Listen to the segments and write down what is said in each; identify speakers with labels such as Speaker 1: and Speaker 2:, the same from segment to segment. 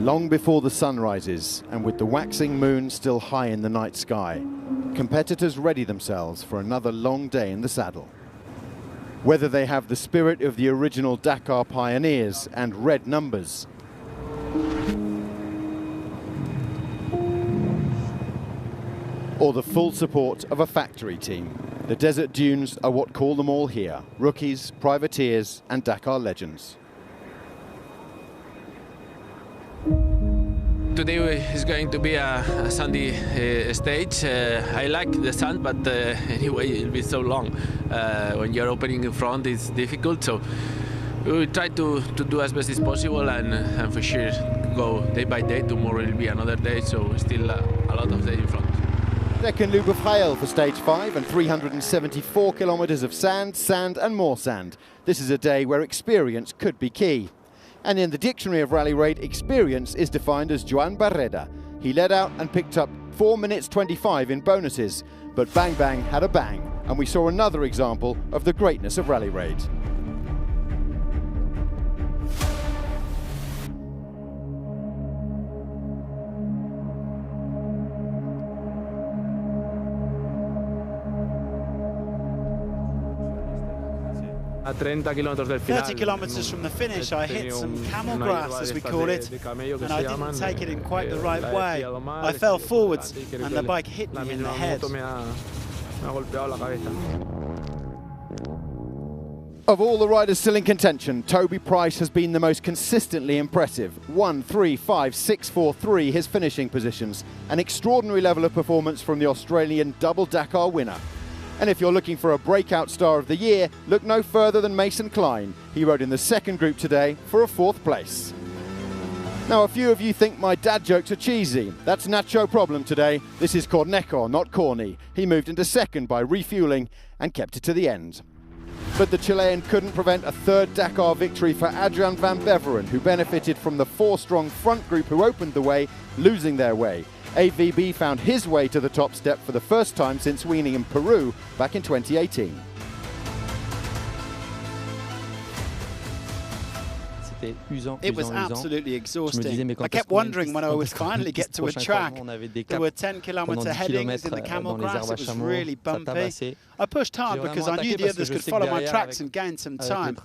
Speaker 1: long before the sun rises, and with the waxing moon still high in the night sky, competitors ready themselves for another long day in the saddle. Whether they have the spirit of the original Dakar pioneers and red numbers, or the full support of a factory team, the desert dunes are what call them all here: rookies, privateers and Dakar legends.
Speaker 2: Today is going to be a sandy stage. I like the sand, but anyway, it'll be so long. When you're opening in front, it's difficult. So we will try to do as best as possible, and for sure go day by day. Tomorrow will be another day, so still a lot of days in front.
Speaker 1: Second loop of Hail for stage 5 and 374 kilometres of sand, sand and more sand. This is a day where experience could be key. And in the dictionary of Rally Raid, experience is defined as Joan Barreda. He led out and picked up 4 minutes 25 in bonuses, but Bang Bang had a bang, and we saw another example of the greatness of Rally Raid.
Speaker 3: At 30 kilometers from the finish, I hit some camel grass, as we call it, and I didn't take it in quite the right way. I fell forwards, and the bike hit me in the head.
Speaker 1: Of all the riders still in contention, Toby Price has been the most consistently impressive. 1, 3, 5, 6, 4, 3, his finishing positions. An extraordinary level of performance from the Australian double Dakar winner. And if you're looking for a breakout star of the year, look no further than Mason Klein. He rode in the second group today for a 4th place. Now, a few of you think my dad jokes are cheesy. That's Nacho problem today. This is Cornejo, not corny. He moved into second by refueling and kept it to the end. But the Chilean couldn't prevent a 3rd Dakar victory for Adrian van Beveren, who benefited from the 4-strong front group who opened the way, losing their way. AVB found his way to the top step for the first time since weaning in Peru back in 2018.
Speaker 3: It was absolutely exhausting. I kept wondering when I would finally get to a track. There were 10-kilometer headings in the camel grass. It was really bumpy. I pushed hard because I knew the others could follow my tracks and gain some time.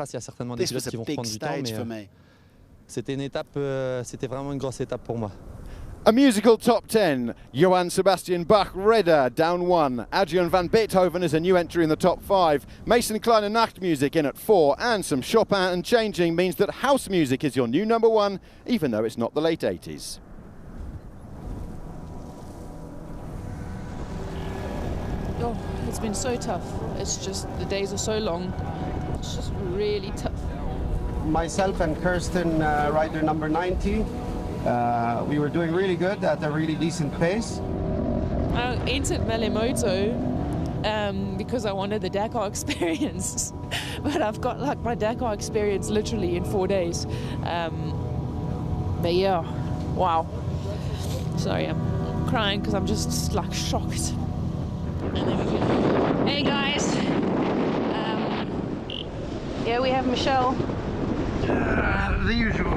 Speaker 3: This was a big stage for me.
Speaker 1: A musical top 10. Johann Sebastian Bach Redder down 1. Adrian van Beethoven is a new entry in the top 5. Mason Klein and Nachtmusik in at 4. And some Chopin and changing means that house music is your new number 1, even though it's not the late 80s.
Speaker 4: Oh, it's been so tough. It's just, the days are so long. It's just really tough.
Speaker 5: Myself and Kirsten, rider number 90. We were doing really good at a really decent pace.
Speaker 4: I entered Malemoto because I wanted the Dakar experience, but I've got like my Dakar experience literally in 4 days. But yeah, wow. Sorry, I'm crying because I'm just like shocked. And there we go.
Speaker 6: Hey guys, here we have Michelle.
Speaker 5: The usual.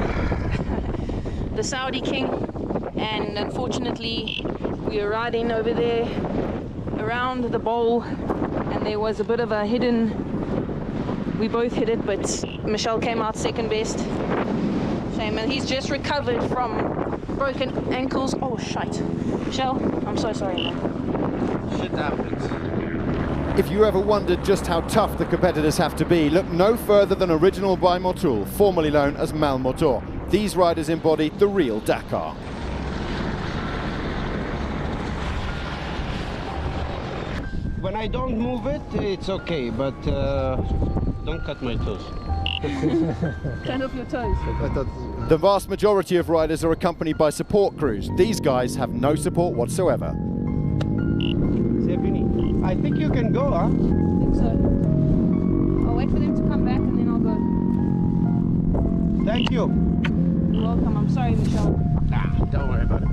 Speaker 6: The Saudi king, and unfortunately we were riding over there around the bowl and there was a bit of a hidden, we both hit it, but Michelle came out second best. Shame, and he's just recovered from broken ankles. Oh shite. Michelle, I'm so sorry, man.
Speaker 5: Shit happens.
Speaker 1: If you ever wondered just how tough the competitors have to be, look no further than Original by Motul, formerly known as Mal Motor. These riders embody the real Dakar.
Speaker 5: When I don't move it, it's okay, but don't cut my toes.
Speaker 6: Cut off your toes.
Speaker 1: The vast majority of riders are accompanied by support crews. These guys have no support whatsoever.
Speaker 5: I think you can go, huh?
Speaker 6: I think so. I'll wait for them to come back and then I'll go.
Speaker 5: Thank you.
Speaker 6: You're welcome. I'm sorry, Michelle.
Speaker 5: Nah, don't worry about it.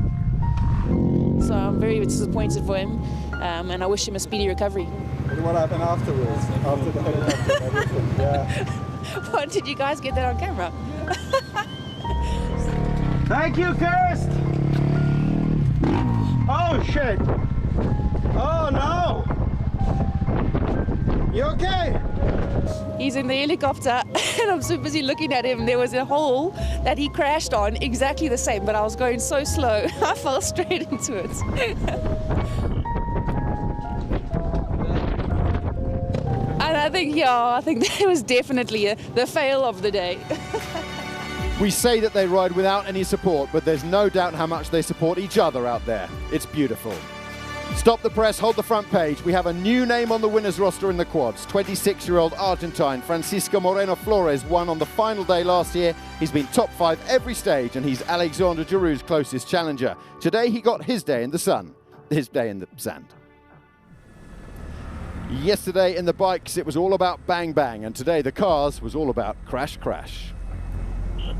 Speaker 4: So I'm very disappointed for him, and I wish him a speedy recovery.
Speaker 7: What happened afterwards? After the helicopter and everything, yeah.
Speaker 4: What, did you guys get that on camera?
Speaker 5: Thank you, Kirst! Oh, shit! Oh, no! You okay?
Speaker 4: He's in the helicopter and I'm so busy looking at him. There was a hole that he crashed on, exactly the same, but I was going so slow, I fell straight into it. And I think that was definitely the fail of the day.
Speaker 1: We say that they ride without any support, but there's no doubt how much they support each other out there. It's beautiful. Stop the press, hold the front page. We have a new name on the winners roster in the quads. 26-year-old Argentine Francisco Moreno Flores won on the final day last year. He's been top 5 every stage, and he's Alexandre Giroux's closest challenger. Today he got his day in the sun, his day in the sand. Yesterday in the bikes it was all about bang bang, and today the cars was all about crash crash.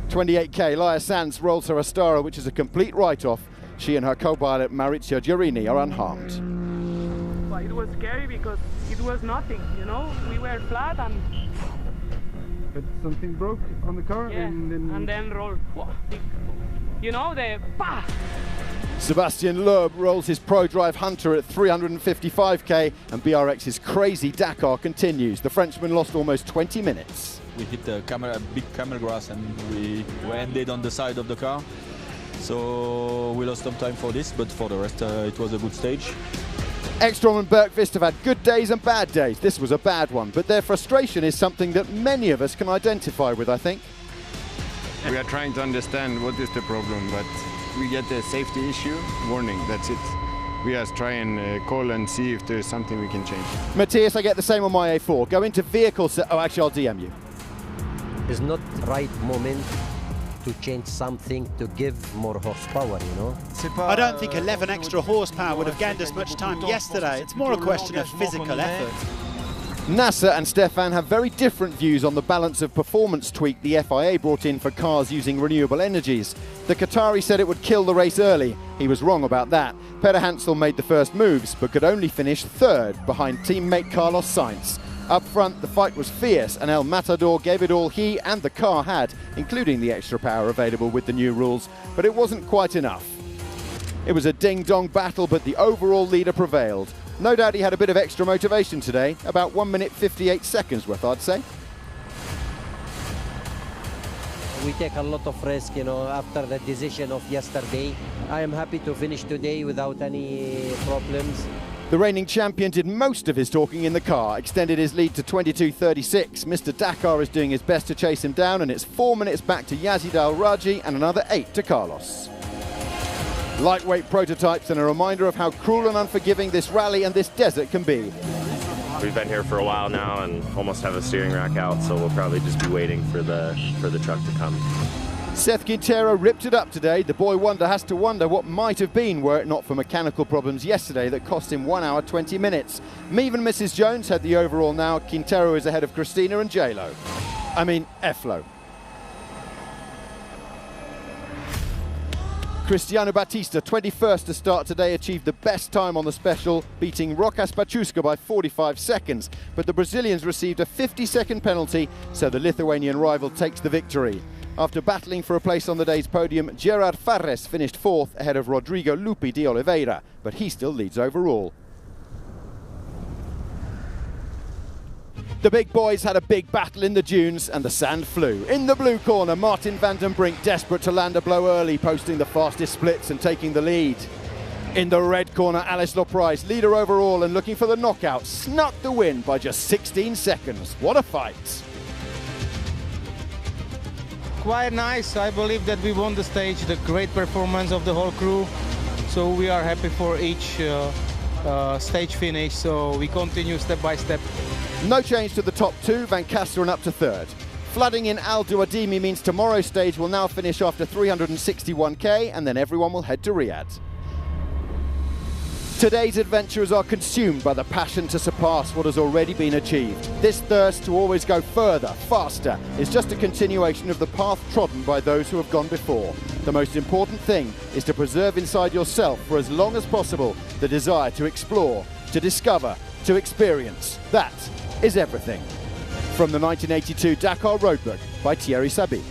Speaker 1: 28k, Laia Sanz rolls her Astara, which is a complete write-off. She and her co-pilot Maurizio Giarini are unharmed.
Speaker 8: It was scary because it was nothing, you know. We were flat and...
Speaker 7: But something broke on the car?
Speaker 8: Yeah, and then rolled. You know, the... Bah!
Speaker 1: Sebastian Loeb rolls his Pro-Drive Hunter at 355k, and BRX's crazy Dakar continues. The Frenchman lost almost 20 minutes.
Speaker 9: We hit a big camel grass and we ended on the side of the car. So we lost some time for this, but for the rest it was a good stage.
Speaker 1: Ekstrom and Bergqvist have had good days and bad days. This was a bad one, but their frustration is something that many of us can identify with, I think.
Speaker 10: We are trying to understand what is the problem, but we get a safety issue, warning, that's it. We just try and call and see if there's something we can change.
Speaker 1: Matthias, I get the same on my A4. Go into vehicle set. Oh, actually, I'll DM you.
Speaker 11: It's not the right moment to change something to give more horsepower, you know?
Speaker 3: I don't think 11 extra horsepower would have gained us much time yesterday. It's more a question of physical effort.
Speaker 1: Nasser and Stefan have very different views on the balance of performance tweak the FIA brought in for cars using renewable energies. The Qatari said it would kill the race early. He was wrong about that. Peder Hansel made the first moves, but could only finish third behind teammate Carlos Sainz. Up front, the fight was fierce, and El Matador gave it all he and the car had, including the extra power available with the new rules, but it wasn't quite enough. It was a ding-dong battle, but the overall leader prevailed. No doubt he had a bit of extra motivation today, about 1 minute 58 seconds worth, I'd say.
Speaker 11: We take a lot of risk, you know, after the decision of yesterday. I am happy to finish today without any problems.
Speaker 1: The reigning champion did most of his talking in the car, extended his lead to 22.36. Mr. Dakar is doing his best to chase him down, and it's 4 minutes back to Yazid Al-Raji and another 8 to Carlos. Lightweight prototypes and a reminder of how cruel and unforgiving this rally and this desert can be.
Speaker 12: We've been here for a while now and almost have a steering rack out, so we'll probably just be waiting for the truck to come.
Speaker 1: Seth Quintero ripped it up today. The boy wonder has to wonder what might have been were it not for mechanical problems yesterday that cost him 1 hour 20 minutes. Meave and Mrs. Jones had the overall now. Quintero is ahead of Christina and J-Lo. I mean, F-Lo. Cristiano Batista, 21st to start today, achieved the best time on the special, beating Rokas Pachuska by 45 seconds. But the Brazilians received a 50-second penalty, so the Lithuanian rival takes the victory. After battling for a place on the day's podium, Gerard Farres finished 4th ahead of Rodrigo Lupi de Oliveira, but he still leads overall. The big boys had a big battle in the dunes and the sand flew. In the blue corner, Martin van den Brink desperate to land a blow early, posting the fastest splits and taking the lead. In the red corner, Alice Loprice, leader overall and looking for the knockout, snuck the win by just 16 seconds. What a fight!
Speaker 13: Quite nice. I believe that we won the stage, the great performance of the whole crew. So we are happy for each stage finish, so we continue step by step.
Speaker 1: No change to the top 2, Van Kasteren up to 3rd. Flooding in Al Duadimi means tomorrow's stage will now finish after 361k, and then everyone will head to Riyadh. Today's adventurers are consumed by the passion to surpass what has already been achieved. This thirst to always go further, faster, is just a continuation of the path trodden by those who have gone before. The most important thing is to preserve inside yourself for as long as possible the desire to explore, to discover, to experience. That is everything. From the 1982 Dakar Roadbook by Thierry Sabine.